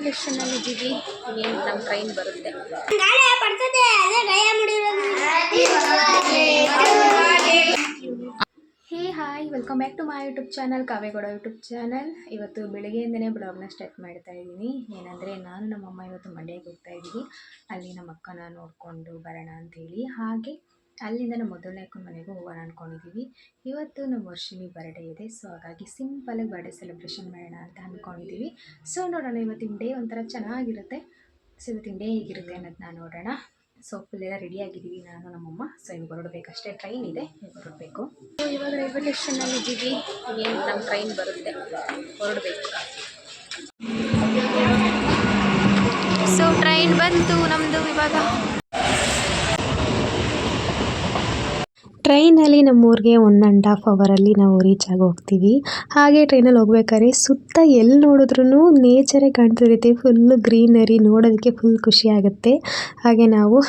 Railway ಸ್ಟೇಷನಲ್ಲಿ ಇದ್ದೀವಿ. ಏನು ನಮ್ಮ ಟ್ರೈನ್ ಬರುತ್ತೆ. Hey hi, welcome back to my YouTube channel, Kavegowda YouTube channel. ಇವತ್ತು ಬೆಳಗ್ಗೆಯಿಂದನೇ ಬ್ಲಾಗ್ನ ಸ್ಟಾರ್ಟ್ ಮಾಡ್ತಾ ಇದ್ದೀನಿ. ಏನಂದರೆ ನಾನು ನಮ್ಮಮ್ಮ ಇವತ್ತು ಮಂಡ್ಯಕ್ಕೆ ಹೋಗ್ತಾ ಇದ್ದೀವಿ. ಅಲ್ಲಿ ನಮ್ಮ ಅಕ್ಕನ ನೋಡಿಕೊಂಡು ಬರೋಣ ಅಂಥೇಳಿ. ಹಾಗೆ ಅಲ್ಲಿಂದ ನಮ್ಮ ಮೊದಲನೇ ಅಕ್ಕನ ಮನೆಗೂ ಹೋಗೋಣ ಅಂದ್ಕೊಂಡಿದ್ದೀವಿ. ಇವತ್ತು ನಮ್ಮ ವರ್ಷಿಣಿ ಬರ್ಡೇ ಇದೆ. ಸೊ ಹಾಗಾಗಿ ಸಿಂಪಲಾಗಿ ಬರ್ಡೇ ಸೆಲೆಬ್ರೇಷನ್ ಮಾಡೋಣ ಅಂತ ಅಂದ್ಕೊಂಡಿದ್ದೀವಿ. ಸೊ ನೋಡೋಣ, ಇವತ್ತಿನ ಡೇ ಒಂಥರ ಚೆನ್ನಾಗಿರುತ್ತೆ. ಸೊ ಇವತ್ತಿನ ಡೇ ಹೇಗಿರುತ್ತೆ ಅನ್ನೋದನ್ನ ನೋಡೋಣ. ಸೊ ಫುಲ್ ಎಲ್ಲ ರೆಡಿ ಆಗಿದ್ದೀವಿ ನಾನು ನಮ್ಮಮ್ಮ. ಸೊ ಇವಾಗ ಹೊರಡಬೇಕಷ್ಟೇ, ಟ್ರೈನ್ ಇದೆ, ಹೊರಡಬೇಕು. ಸೊ ಇವಾಗ ರೈಲ್ವೆ ಸ್ಟೇಷನಲ್ಲಿ ಇದ್ದೀವಿ. ಏನು ನಮ್ಮ ಟ್ರೈನ್ ಬರುತ್ತೆ, ಹೊರಡಬೇಕು. ಸೊ ಟ್ರೈನ್ ಬಂತು ನಮ್ಮದು ಇವಾಗ. ಟ್ರೈನಲ್ಲಿ ನಮ್ಮೂರಿಗೆ 1.5 ಅವರಲ್ಲಿ ನಾವು ರೀಚ್ ಆಗಿ ಹೋಗ್ತೀವಿ. ಹಾಗೆ ಟ್ರೈನಲ್ಲಿ ಹೋಗ್ಬೇಕಾದ್ರೆ ಸುತ್ತ ಎಲ್ಲಿ ನೋಡಿದ್ರೂ ನೇಚರೇ ಕಾಣ್ತಿರುತ್ತೆ. ಫುಲ್ಲು ಗ್ರೀನರಿ, ನೋಡೋದಕ್ಕೆ ಫುಲ್ ಖುಷಿ ಆಗುತ್ತೆ. ಹಾಗೆ ನಾವು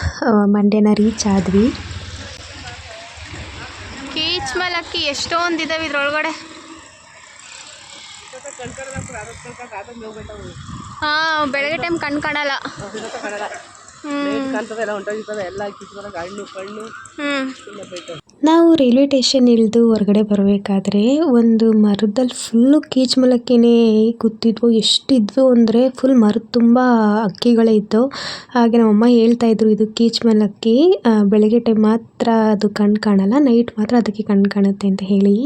ಮಂಡ್ಯನ ರೀಚ್ ಆದ್ವಿ. ಕೀಚ್ಮಲಕ್ಕಿ ಎಷ್ಟೊಂದಿದ್ದಾವೆ ಇದ್ರೊಳಗಡೆ. ಹಾಂ, ಬೆಳಗ್ಗೆ ಟೈಮ್ ಕಣ್ ಕಾಣಲ್ಲ. ನಾವು ರೈಲ್ವೆ ಸ್ಟೇಷನ್ ಇಳಿದು ಹೊರಗಡೆ ಬರಬೇಕಾದ್ರೆ ಒಂದು ಮರದಲ್ಲಿ ಫುಲ್ಲು ಕೀಚ್ಮಲಕ್ಕಿನೇ ಕೂತಿದ್ವು. ಎಷ್ಟಿದ್ವು ಅಂದರೆ ಫುಲ್ ಮರದ ತುಂಬ ಅಕ್ಕಿಗಳೇ ಇತ್ತು. ಹಾಗೆ ನಮ್ಮಮ್ಮ ಹೇಳ್ತಾಯಿದ್ರು, ಇದು ಕೀಚ್ಮಲಕ್ಕಿ, ಬೆಳಗ್ಗೆ ಟೈಮ್ ಮಾತ್ರ ಅದು ಕಣ್ಣು ಕಾಣಲ್ಲ, ನೈಟ್ ಮಾತ್ರ ಅದಕ್ಕೆ ಕಣ್ಣು ಕಾಣುತ್ತೆ ಅಂತ ಹೇಳಿ.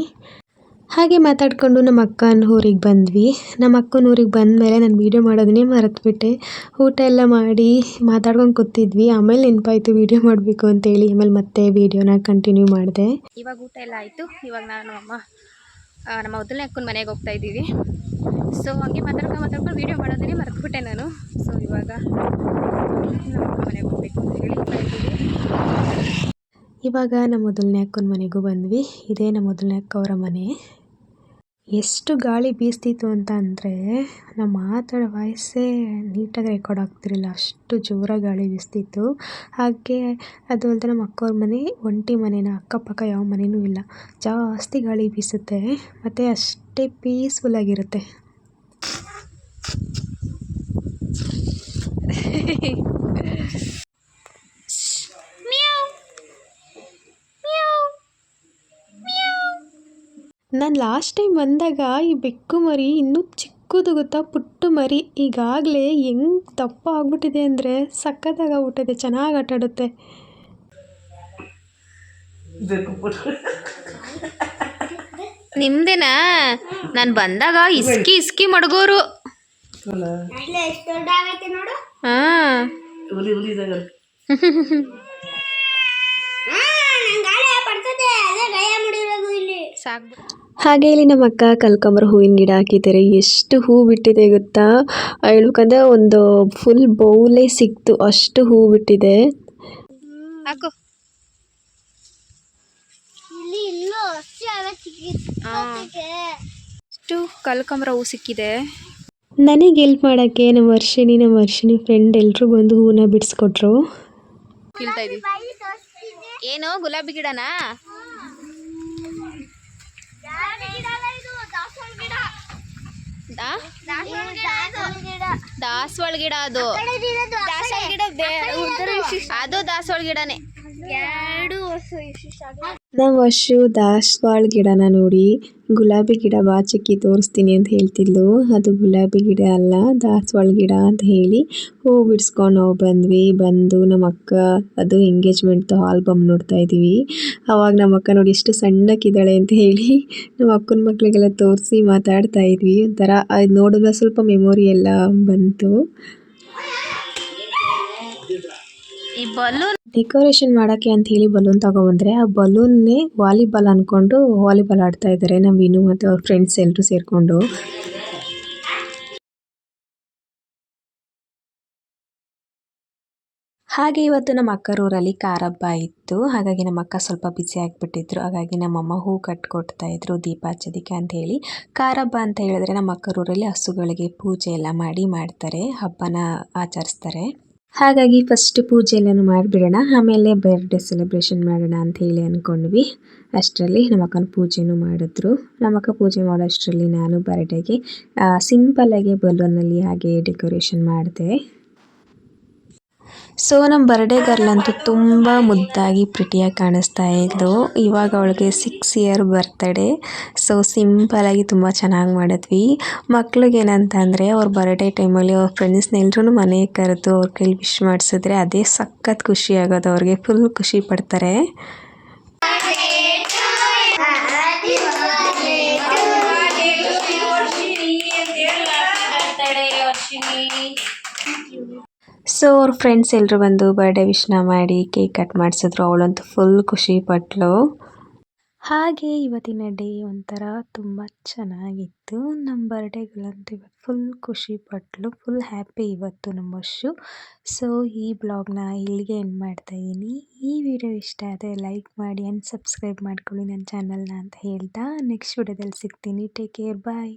ಹಾಗೆ ಮಾತಾಡಿಕೊಂಡು ನಮ್ಮ ಅಕ್ಕನ ಊರಿಗೆ ಬಂದ್ವಿ. ನಮ್ಮ ಅಕ್ಕನ ಊರಿಗೆ ಬಂದಮೇಲೆ ನಾನು ವೀಡಿಯೋ ಮಾಡೋದನ್ನೇ ಮರೆತುಬಿಟ್ಟೆ. ಊಟ ಎಲ್ಲ ಮಾಡಿ ಮಾತಾಡ್ಕೊಂಡು ಕೂತಿದ್ವಿ. ಆಮೇಲೆ ನೆನಪಾಯಿತು ವೀಡಿಯೋ ಮಾಡಬೇಕು ಅಂತೇಳಿ. ಆಮೇಲೆ ಮತ್ತೆ ವೀಡಿಯೋನ ಕಂಟಿನ್ಯೂ ಮಾಡಿದೆ. ಇವಾಗ ಊಟ ಎಲ್ಲ ಆಯಿತು. ಇವಾಗ ನಾನು ನಮ್ಮ ಮೊದಲನೇ ಅಕ್ಕನ ಮನೆಗೆ ಹೋಗ್ತಾ ಇದ್ದೀವಿ. ಸೊ ಹಂಗೆ ಮಾತಾಡ್ಕೊಂಡು ವೀಡಿಯೋ ಮಾಡೋದನ್ನೇ ಮರೆತುಬಿಟ್ಟೆ ನಾನು. ಸೊ ಇವಾಗ ನಮ್ಮ ಮನೆಗೆ ಹೋಗ್ಬೇಕು ಅಂತ ಹೇಳಿ ಬರ್ತೀವಿ. ಇವಾಗ ನಮ್ಮ ಮೊದಲನೇ ಅಕ್ಕನ ಮನೆಗೂ ಬಂದ್ವಿ. ಇದೇ ನಮ್ಮ ಮೊದಲನೇ ಅಕ್ಕ ಅವರ ಮನೆ. ಎಷ್ಟು ಗಾಳಿ ಬೀಸ್ತಿತ್ತು ಅಂತ ಅಂದರೆ ನಾವು ಮಾತಾಡೋ ವಾಯ್ಸೇ ನೀಟಾಗಿ ರೆಕಾರ್ಡ್ ಆಗ್ತಿರಲಿಲ್ಲ, ಅಷ್ಟು ಜೋರಾಗಿ ಗಾಳಿ ಬೀಸ್ತಿತ್ತು. ಹಾಗೆ ಅದು ಅಲ್ಲದೆ ನಮ್ಮ ಅಕ್ಕವ್ರ ಮನೆ ಒಂಟಿ ಮನೆನ, ಅಕ್ಕಪಕ್ಕ ಯಾವ ಮನೆಯೂ ಇಲ್ಲ. ಜಾಸ್ತಿ ಗಾಳಿ ಬೀಸುತ್ತೆ ಮತ್ತು ಅಷ್ಟೇ ಪೀಸ್ಫುಲ್ಲಾಗಿರುತ್ತೆ. ನಾನು ಲಾಸ್ಟ್ ಟೈಮ್ ಬಂದಾಗ ಈ ಬೆಕ್ಕು ಮರಿ ಇನ್ನೂ ಚಿಕ್ಕದು ಗೊತ್ತಾ, ಪುಟ್ಟು ಮರಿ. ಈಗಾಗಲೇ ಹೆಂಗೆ ದಪ್ಪ ಆಗ್ಬಿಟ್ಟಿದೆ ಅಂದರೆ ಸಖತ್ತಾಗ್ಬಿಟ್ಟಿದೆ, ಚೆನ್ನಾಗಿ ಆಟಾಡುತ್ತೆ. ನಿಮ್ದೇನಾ? ನಾನು ಬಂದಾಗ ಇಸ್ಕಿ ಮಡಗೋರು. ಹಾಂ, ಹಾಗೆ ಇಲ್ಲಿ ನಮ್ಮ ಅಕ್ಕ ಕಲ್ಕಂಬರ ಹೂವಿನ ಗಿಡ ಹಾಕಿದ್ದಾರೆ. ಎಷ್ಟು ಹೂ ಬಿಟ್ಟಿದೆ ಗೊತ್ತಾ, ಹೇಳ್ಬೇಕಂದ್ರೆ ಒಂದು ಫುಲ್ ಬೌಲೇ ಸಿಕ್ತು, ಅಷ್ಟು ಹೂ ಬಿಟ್ಟಿದೆ. ಅಷ್ಟು ಕಲ್ಕಂಬರ ಹೂ ಸಿಕ್ಕಿದೆ. ನನಗೆ ಹೆಲ್ಪ್ ಮಾಡೋಕ್ಕೆ ನಮ್ಮ ವರ್ಷಿಣಿ ಫ್ರೆಂಡ್ ಎಲ್ಲರೂ ಬಂದು ಹೂನ ಬಿಡಿಸ್ಕೊಟ್ರು. ಏನು ಗುಲಾಬಿ ಗಿಡನಾ? ದಾಸವಾಳ ಗಿಡ ಅದು ದಾಸವಾಳ ಗಿಡನೇ. ನಮ್ಮ ವರ್ಷು ದಾಸವಾಳ ಗಿಡನ ನೋಡಿ ಗುಲಾಬಿ ಗಿಡ ಬಾಚಿಕ್ಕಿ ತೋರಿಸ್ತೀನಿ ಅಂತ ಹೇಳ್ತಿದ್ಲು. ಅದು ಗುಲಾಬಿ ಗಿಡ ಅಲ್ಲ, ದಾಸವಾಳ ಗಿಡ ಅಂತ ಹೇಳಿ ಹೂ ಬಿಡಿಸ್ಕೊಂಡು ನಾವು ಬಂದು ನಮ್ಮ ಅಕ್ಕ ಅದು ಎಂಗೇಜ್ಮೆಂಟ್ ಆಲ್ಬಮ್ ನೋಡ್ತಾ ಇದ್ದೀವಿ. ಅವಾಗ ನಮ್ಮ ಅಕ್ಕ ನೋಡಿ ಎಷ್ಟು ಸಣ್ಣಕ್ಕಿದ್ದಾಳೆ ಅಂತ ಹೇಳಿ ನಮ್ಮ ಅಕ್ಕನ ಮಕ್ಳಿಗೆಲ್ಲ ತೋರಿಸಿ ಮಾತಾಡ್ತಾ ಇದ್ವಿ. ಒಂಥರ ಅದು ನೋಡಿದ್ರೆ ಸ್ವಲ್ಪ ಮೆಮೊರಿ ಎಲ್ಲ ಬಂತು. ಈ ಬಲೂನ್ ಡೆಕೋರೇಷನ್ ಮಾಡೋಕ್ಕೆ ಅಂತ ಹೇಳಿ ಬಲೂನ್ ತಗೊಬಂದ್ರೆ ಆ ಬಲೂನ್ನೇ ವಾಲಿಬಾಲ್ ಅಂದ್ಕೊಂಡು ವಾಲಿಬಾಲ್ ಆಡ್ತಾ ಇದ್ದಾರೆ ನಮ್ಮ ವಿನು ಮತ್ತು ಅವ್ರ ಫ್ರೆಂಡ್ಸ್ ಎಲ್ಲರೂ ಸೇರಿಕೊಂಡು. ಹಾಗೆ ಇವತ್ತು ನಮ್ಮ ಅಕ್ಕರೂರಲ್ಲಿ ಕಾರ ಹಬ್ಬ ಇತ್ತು. ಹಾಗಾಗಿ ನಮ್ಮ ಅಕ್ಕ ಸ್ವಲ್ಪ ಬ್ಯುಸಿ ಆಗಿಬಿಟ್ಟಿದ್ರು. ಹಾಗಾಗಿ ನಮ್ಮಮ್ಮ ಹೂ ಕಟ್ಕೊಡ್ತಾ ಇದ್ರು ದೀಪ ಹಚ್ಚೋದಕ್ಕೆ ಅಂತ ಹೇಳಿ. ಕಾರ ಹಬ್ಬ ಅಂತ ಹೇಳಿದ್ರೆ ನಮ್ಮ ಅಕ್ಕರೂರಲ್ಲಿ ಹಸುಗಳಿಗೆ ಪೂಜೆ ಎಲ್ಲ ಮಾಡ್ತಾರೆ, ಹಬ್ಬನ ಆಚರಿಸ್ತಾರೆ. ಹಾಗಾಗಿ ಫಸ್ಟ್ ಪೂಜೆ ಎಲ್ಲನೂ ಮಾಡಿಬಿಡೋಣ, ಆಮೇಲೆ ಬರ್ಡೇ ಸೆಲೆಬ್ರೇಷನ್ ಮಾಡೋಣ ಅಂತ ಹೇಳಿ ಅಂದ್ಕೊಂಡ್ವಿ. ಅಷ್ಟರಲ್ಲಿ ನಮ್ಮ ಅಕ್ಕನ ಪೂಜೆನೂ ಮಾಡಿದ್ರು. ನಮ್ಮ ಅಕ್ಕ ಪೂಜೆ ಮಾಡೋಷ್ಟರಲ್ಲಿ ನಾನು ಬರ್ಡೇಗೆ ಸಿಂಪಲ್ಲಾಗಿ ಬಲೂನಲ್ಲಿ ಹಾಗೆ ಡೆಕೋರೇಷನ್ ಮಾಡಿದೆ. ಸೊ ನಮ್ಮ ಬರ್ಡೇ ಗರ್ಲ್ ಅಂತೂ ತುಂಬ ಮುದ್ದಾಗಿ ಪ್ರಿಟಿಯಾಗಿ ಕಾಣಿಸ್ತಾ ಇದ್ಲು. ಇವಾಗ ಅವಳಿಗೆ 6 ಇಯರ್ ಬರ್ತಡೇ. ಸೊ ಸಿಂಪಲಾಗಿ ತುಂಬ ಚೆನ್ನಾಗಿ ಮಾಡಿದ್ವಿ. ಮಕ್ಳಿಗೆ ಏನಂತ ಅಂದರೆ ಅವ್ರ ಬರ್ಡೇ ಟೈಮಲ್ಲಿ ಅವ್ರ ಫ್ರೆಂಡ್ಸ್ನ ಎಲ್ರೂ ಮನೆಗೆ ಕರೆದು ಅವ್ರ ಕೈಲಿ ವಿಶ್ ಮಾಡಿಸಿದ್ರೆ ಅದೇ ಸಖತ್ ಖುಷಿ ಆಗೋದು. ಅವ್ರಿಗೆ ಫುಲ್ ಖುಷಿ ಪಡ್ತಾರೆ. ಸೊ ಅವ್ರ ಫ್ರೆಂಡ್ಸ್ ಎಲ್ಲರೂ ಬಂದು ಬರ್ಡೇ ವಿಶ್ನ ಮಾಡಿ ಕೇಕ್ ಕಟ್ ಮಾಡಿಸಿದ್ರು. ಅವಳಂತೂ ಫುಲ್ ಖುಷಿ ಪಟ್ಲು. ಹಾಗೆ ಇವತ್ತಿನ ಡೇ ಒಂಥರ ತುಂಬ ಚೆನ್ನಾಗಿತ್ತು. ನಮ್ಮ ಬರ್ಡೇಗಳಂತೂ ಇವತ್ತು ಫುಲ್ ಖುಷಿ ಪಟ್ಲು, ಫುಲ್ ಹ್ಯಾಪಿ ಇವತ್ತು ನಮ್ಮ ವರ್ಷು. ಸೊ ಈ ಬ್ಲಾಗ್ನ ಇಲ್ಲಿಗೆ ಎಂಡ್ ಮಾಡ್ತಾಯಿದ್ದೀನಿ. ಈ ವಿಡಿಯೋ ಇಷ್ಟ ಆದರೆ ಲೈಕ್ ಮಾಡಿ ಆ್ಯಂಡ್ ಸಬ್ಸ್ಕ್ರೈಬ್ ಮಾಡ್ಕೊಳ್ಳಿ ನನ್ನ ಚಾನಲ್ನ ಅಂತ ಹೇಳ್ತಾ ನೆಕ್ಸ್ಟ್ ವಿಡಿಯೋದಲ್ಲಿ ಸಿಗ್ತೀನಿ. ಟೇಕ್ ಕೇರ್, ಬಾಯ್.